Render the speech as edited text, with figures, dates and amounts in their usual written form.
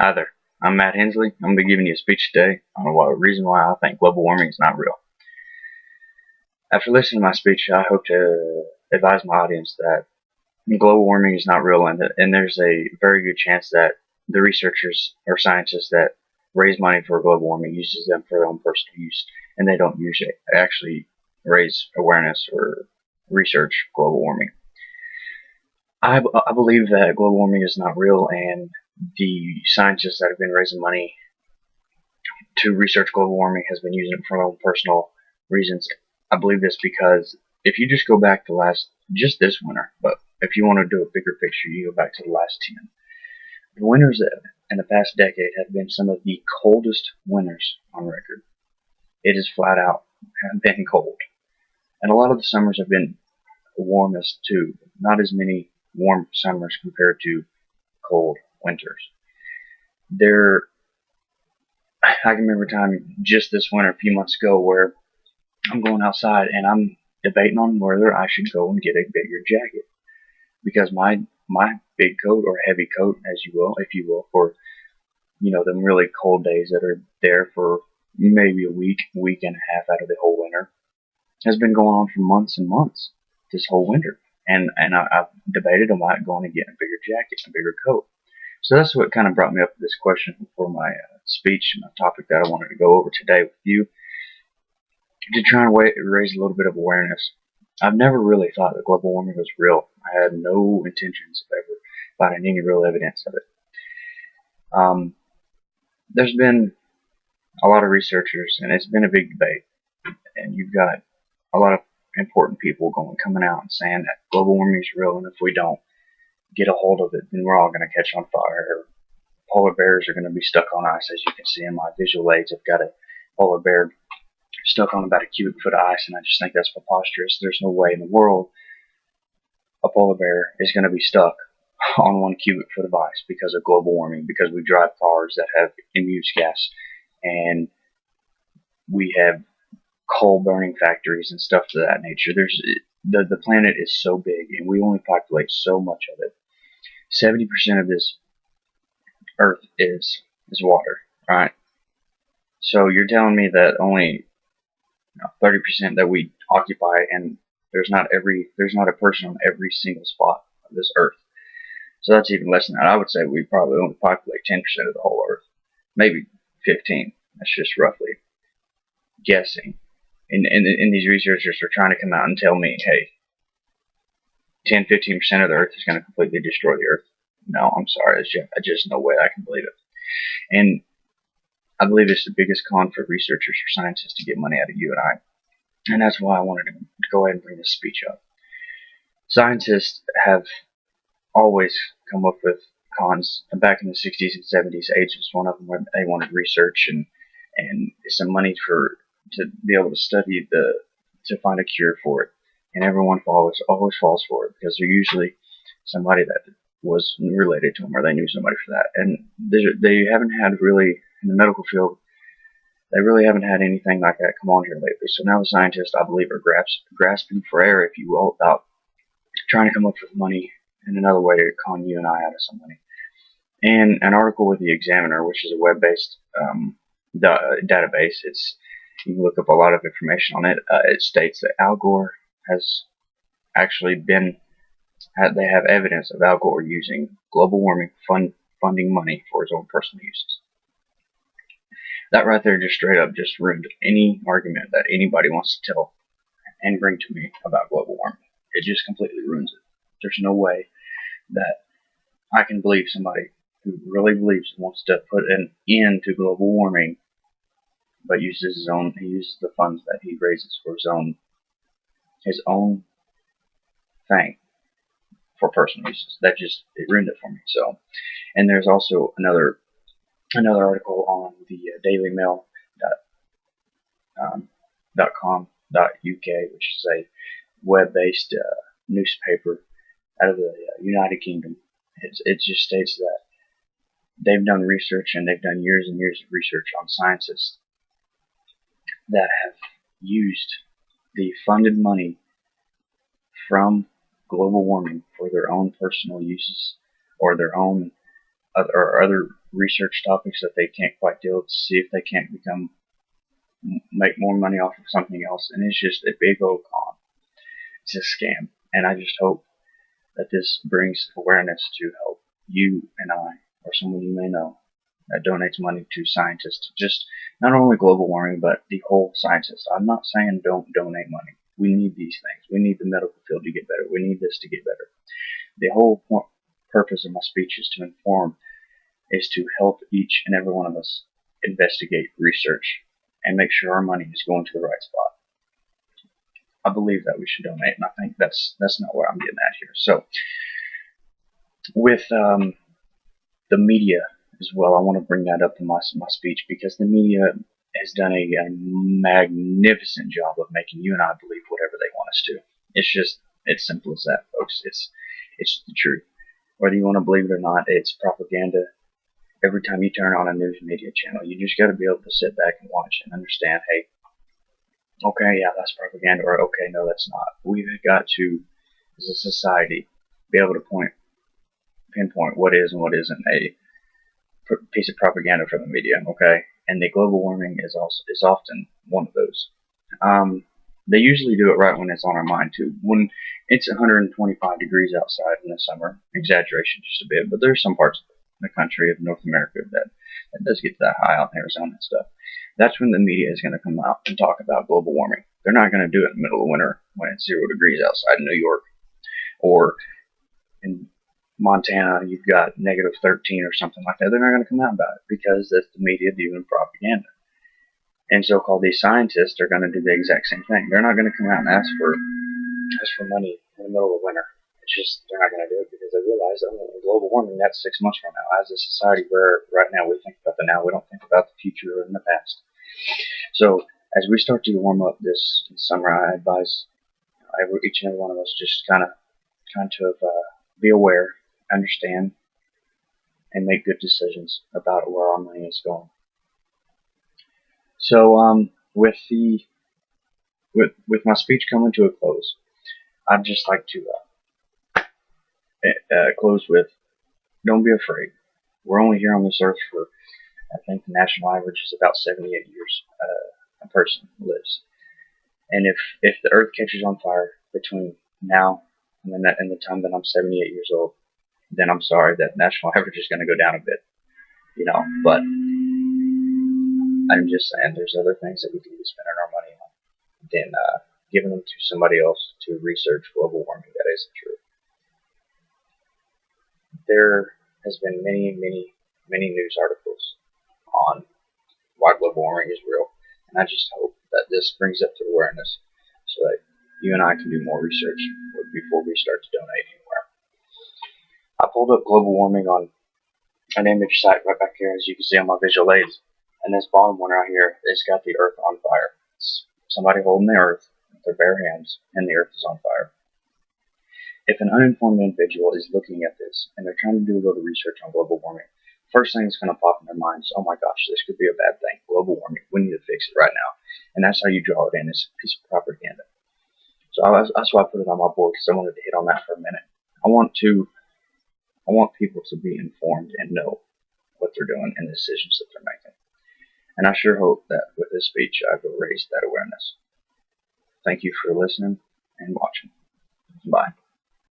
Hi there. I'm Matt Hensley. I'm going to be giving you a speech today on the reason why I think global warming is not real. After listening to my speech, I hope to advise my audience that global warming is not real, and there's a very good chance that the researchers or scientists that raise money for global warming uses them for their own personal use, and they don't usually actually raise awareness or research global warming. I believe that global warming is not real, and the scientists that have been raising money to research global warming has been using it for their own personal reasons. I believe this because if you just go back to just this winter, but if you want to do a bigger picture, you go back to the last 10. The winters in the past decade have been some of the coldest winters on record. It is flat out been cold. And a lot of the summers have been warmest too. Not as many warm summers compared to cold winters. I can remember a time just this winter, a few months ago, where I'm going outside and I'm debating on whether I should go and get a bigger jacket because my big coat or heavy coat, as you will, if you will, for them really cold days that are there for maybe a week and a half out of the whole winter, has been going on for months and months this whole winter. I've debated about going and getting a bigger jacket, a bigger coat. So that's what kind of brought me up to this question for my speech and a topic that I wanted to go over today with you, to try and raise a little bit of awareness. I've never really thought that global warming was real. I had no intentions of ever finding any real evidence of it. There's been a lot of researchers, and it's been a big debate, and you've got a lot of important people coming out and saying that global warming is real, and if we don't get a hold of it, then we're all going to catch on fire. Polar bears are going to be stuck on ice. As you can see in my visual aids, I've got a polar bear stuck on about a cubic foot of ice, and I just think that's preposterous. There's no way in the world a polar bear is going to be stuck on 1 cubic foot of ice because of global warming, because we drive cars that have use gas, and we have coal burning factories and stuff to that nature. The planet is so big, and we only populate so much of it. 70% of this Earth is water, right? So you're telling me that only 30% that we occupy, and there's not a person on every single spot of this Earth. So that's even less than that. I would say we probably only populate 10% of the whole Earth, maybe 15. That's just roughly guessing. And these researchers are trying to come out and tell me, hey, 10-15% of the Earth is going to completely destroy the Earth. No, I'm sorry. There's just no way I can believe it. And I believe it's the biggest con for researchers or scientists to get money out of you and I. And that's why I wanted to go ahead and bring this speech up. Scientists have always come up with cons. Back in the 60s and 70s, AIDS was one of them, where they wanted research and some money to be able to study to find a cure for it. And everyone always falls for it because they're usually somebody that was related to them, or they knew somebody for that. And they haven't had really, in the medical field, they really haven't had anything like that come on here lately. So now the scientists, I believe, are grasping for air, if you will, about trying to come up with money and another way to con you and I out of some money. And an article with the Examiner, which is a web-based database, you can look up a lot of information on it. It states that Al Gore has actually they have evidence of Al Gore using global warming funding money for his own personal uses. That right there just straight up just ruined any argument that anybody wants to tell and bring to me about global warming. It just completely ruins it. There's no way that I can believe somebody who really believes wants to put an end to global warming, but he uses the funds that he raises for his own thing for personal uses. It ruined it for me. So, and there's also another article on the dailymail.com.uk, which is a web-based newspaper out of the United Kingdom. It just states that they've done research, and they've done years and years of research on scientists that have used the funded money from global warming for their own personal uses, or their own or other research topics that they can't quite deal with to see if they can't make more money off of something else, and it's just a big old con. It's a scam, and I just hope that this brings awareness to help you and I, or someone you may know, that donates money to scientists, just not only global warming, but the whole scientists. I'm not saying don't donate money. We need these things. We need the medical field to get better. We need this to get better. The whole purpose of my speech is to inform, is to help each and every one of us investigate, research, and make sure our money is going to the right spot. I believe that we should donate, and I think that's not what I'm getting at here. So, with the media as well, I want to bring that up in my speech, because the media has done a magnificent job of making you and I believe whatever they want us to. It's simple as that, folks. It's the truth. Whether you want to believe it or not, it's propaganda. Every time you turn on a news media channel, you just got to be able to sit back and watch and understand, hey, okay, yeah, that's propaganda, or okay, no, that's not. We've got to, as a society, be able to pinpoint what is and what isn't a piece of propaganda from the media, okay? And the global warming is often one of those. They usually do it right when it's on our mind too. When it's 125 degrees outside in the summer, exaggeration just a bit, but there's some parts of the country of North America that does get that high out in Arizona and stuff. That's when the media is going to come out and talk about global warming. They're not going to do it in the middle of winter when it's 0 degrees outside in New York, or in Montana you've got negative 13 or something like that. They're not going to come out about it because that's the media doing propaganda. And so-called these scientists are going to do the exact same thing. They're not going to come out and ask for money in the middle of winter. It's just, they're not going to do it because they realize that global warming, that's 6 months from now. As a society, where right now we think about the now, we don't think about the future or in the past. So as we start to warm up this summer, I advise each and every one of us just kind of be aware, understand, and make good decisions about where our money is going. So with my speech coming to a close, I'd just like to close with, don't be afraid. We're only here on this earth for, I think the national average is about 78 years a person lives. And if the earth catches on fire between now and the time that I'm 78 years old, then I'm sorry, that national average is going to go down a bit, but I'm just saying there's other things that we can be spending our money on than giving them to somebody else to research global warming that isn't true. There has been many news articles on why global warming is real, and I just hope that this brings up to awareness so that you and I can do more research before we start to donate anywhere. I pulled up global warming on an image site right back here, as you can see on my visual aids, and this bottom one right here, it's got the earth on fire. It's somebody holding the earth with their bare hands, and the earth is on fire. If an uninformed individual is looking at this and they're trying to do a little research on global warming, first thing that's going to pop in their mind is, oh my gosh, this could be a bad thing. Global warming, we need to fix it right now. And that's how you draw it in, as a piece of propaganda. So that's why I put it on my board, because I wanted to hit on that for a minute. I want people to be informed and know what they're doing and the decisions that they're making. And I sure hope that with this speech I've raised that awareness. Thank you for listening and watching. Bye.